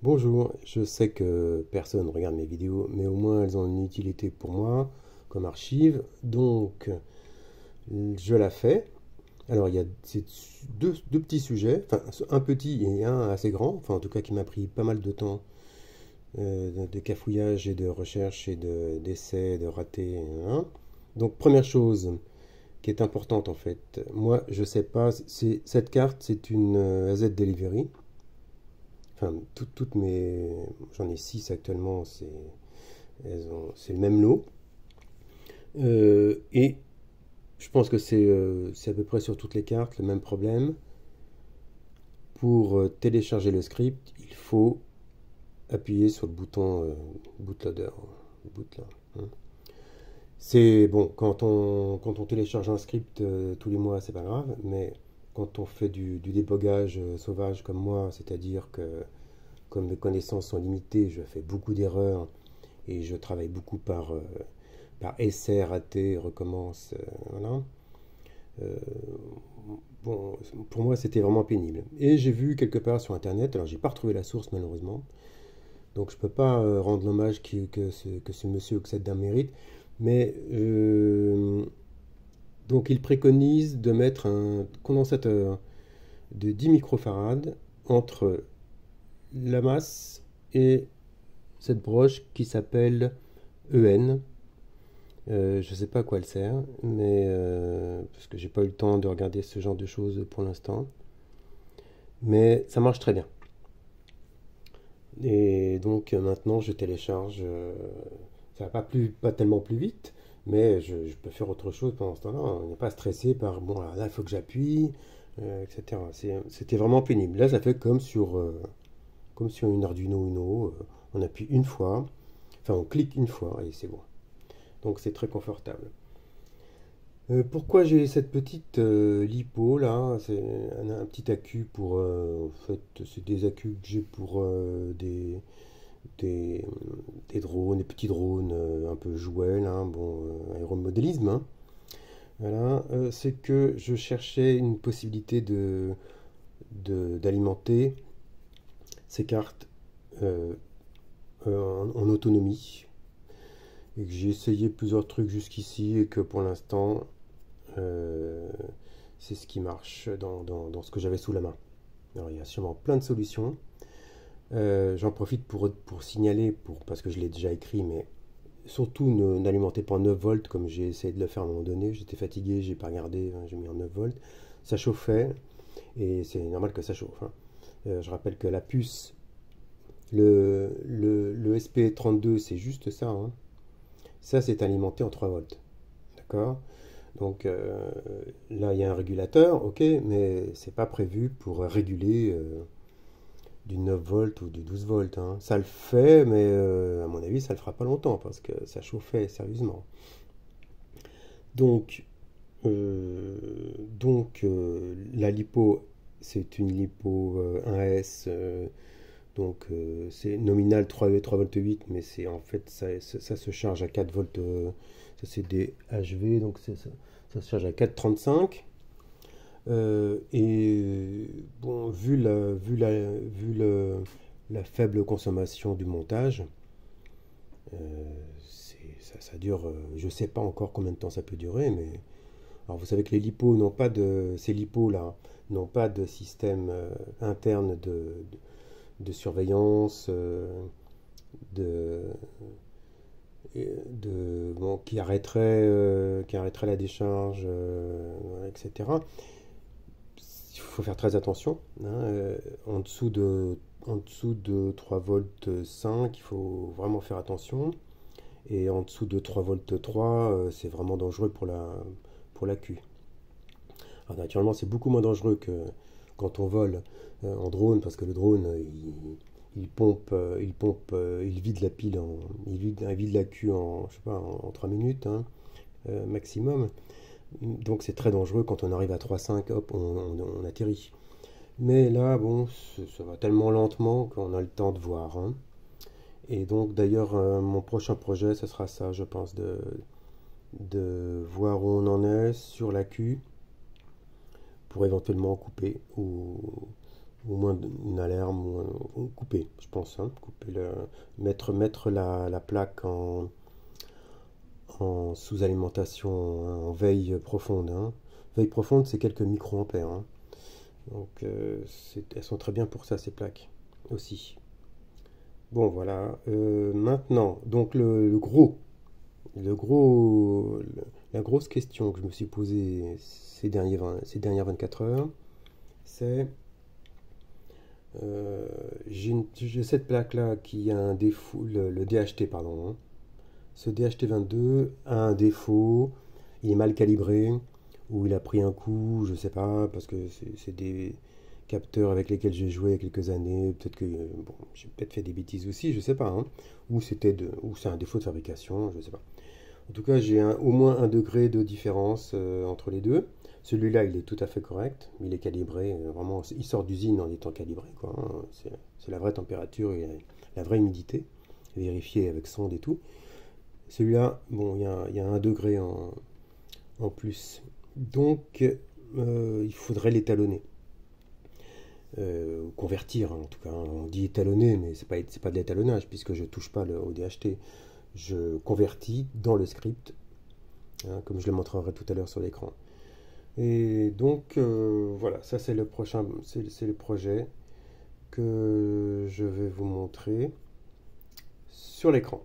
Bonjour, je sais que personne regarde mes vidéos, mais au moins elles ont une utilité pour moi comme archive, donc je la fais. Alors il y a deux petits sujets, enfin un petit et un assez grand, enfin en tout cas qui m'a pris pas mal de temps de cafouillage et de recherche et d'essais, de ratés, hein. Donc première chose qui est importante en fait, moi je sais pas, cette carte c'est une AZ Delivery. Enfin, toutes mes. J'en ai 6 actuellement, c'est le même lot. Et je pense que c'est à peu près sur toutes les cartes le même problème. Pour télécharger le script, il faut appuyer sur le bouton bootloader. Boot là, hein. C'est bon, quand on télécharge un script tous les mois, c'est pas grave, mais quand on fait du débogage sauvage comme moi, c'est-à-dire que comme mes connaissances sont limitées, je fais beaucoup d'erreurs et je travaille beaucoup par essai, raté, recommence. Voilà. Euh, bon, pour moi, c'était vraiment pénible. Et j'ai vu quelque part sur Internet, alors j'ai pas retrouvé la source malheureusement, donc je peux pas rendre l'hommage que ce monsieur accède d'un mérite, mais donc il préconise de mettre un condensateur de 10 microfarads entre la masse et cette broche qui s'appelle EN. Je sais pas à quoi elle sert, mais parce que j'ai pas eu le temps de regarder ce genre de choses pour l'instant. Mais ça marche très bien. Et donc maintenant je télécharge. Ça va pas tellement plus vite, mais je peux faire autre chose pendant ce temps-là. On n'est pas stressé par bon là il faut que j'appuie, etc. C'était vraiment pénible. Là ça fait comme sur une Arduino Uno. On appuie une fois, enfin on clique une fois et c'est bon. Donc c'est très confortable. Pourquoi j'ai cette petite lipo là? C'est un petit accu pour. En fait, c'est des accus que j'ai pour des, des drones, des petits drones un peu jouets là, bon, aéromodélisme, hein. Voilà, c'est que je cherchais une possibilité d'alimenter ces cartes euh, en autonomie et que j'ai essayé plusieurs trucs jusqu'ici et que pour l'instant Euh, c'est ce qui marche dans ce que j'avais sous la main. Alors il y a sûrement plein de solutions. J'en profite pour signaler, parce que je l'ai déjà écrit, mais surtout n'alimentez pas en 9 volts comme j'ai essayé de le faire à un moment donné. J'étais fatigué, j'ai pas regardé, hein, j'ai mis en 9 volts. Ça chauffait et c'est normal que ça chauffe, hein. Je rappelle que la puce, le SP32, c'est juste ça, hein. Ça, c'est alimenté en 3 volts. D'accord. Donc là, il y a un régulateur, ok, mais c'est pas prévu pour réguler du 9 volts ou du 12 volts, hein. Ça le fait, mais à mon avis, ça le fera pas longtemps parce que ça chauffait sérieusement. Donc, euh, la lipo, c'est une lipo 1S, c'est nominal 3 volts 8, mais c'est en fait ça se charge à 4 volts. Ça c'est des HV, donc ça se charge à 4,35. Et bon, la faible consommation du montage, euh, ça dure, je sais pas encore combien de temps ça peut durer, mais alors vous savez que les lipos n'ont pas de, ces lipos là n'ont pas de système interne de surveillance, de, bon, qui arrêterait la décharge, etc. Il faut faire très attention, hein, en dessous de 3 volts 5, il faut vraiment faire attention. Et en dessous de 3 volts 3, c'est vraiment dangereux pour la Q. Alors naturellement, c'est beaucoup moins dangereux que quand on vole en drone, parce que le drone, il vide la pile, il vide la Q en, je sais pas, en 3 minutes, hein, maximum. Donc c'est très dangereux quand on arrive à 3,5, hop, on atterrit. Mais là, bon, ça va tellement lentement qu'on a le temps de voir, hein. Et donc d'ailleurs, mon prochain projet, ce sera ça, je pense, de voir où on en est sur la Q pour éventuellement couper au moins une alarme, ou couper, je pense, hein, couper mettre la plaque en sous-alimentation, hein, en veille profonde, hein. Veille profonde, c'est quelques micro-ampères, hein. Donc, elles sont très bien pour ça, ces plaques, aussi. Bon, voilà. Maintenant, donc la grosse question que je me suis posée ces dernières 24 heures, c'est j'ai cette plaque-là qui a un défaut, le DHT, pardon, hein. Ce DHT22 a un défaut, il est mal calibré, ou il a pris un coup, je sais pas, parce que c'est des capteurs avec lesquels j'ai joué il y a quelques années, peut-être que bon, j'ai peut-être fait des bêtises aussi, je sais pas, hein. Ou c'est un défaut de fabrication, je sais pas. En tout cas, j'ai au moins 1 degré de différence entre les deux. Celui-là, il est tout à fait correct, il est calibré, vraiment, il sort d'usine en étant calibré, quoi, hein. C'est la vraie température et la vraie humidité, vérifiée avec sonde et tout. Celui-là, bon, il y a 1 degré en plus. Donc, il faudrait l'étalonner. Convertir, hein, en tout cas, hein. On dit étalonner, mais c'est pas de l'étalonnage, puisque je touche pas au DHT. Je convertis dans le script, hein, comme je le montrerai tout à l'heure sur l'écran. Et donc, voilà, ça c'est c'est le projet que je vais vous montrer sur l'écran.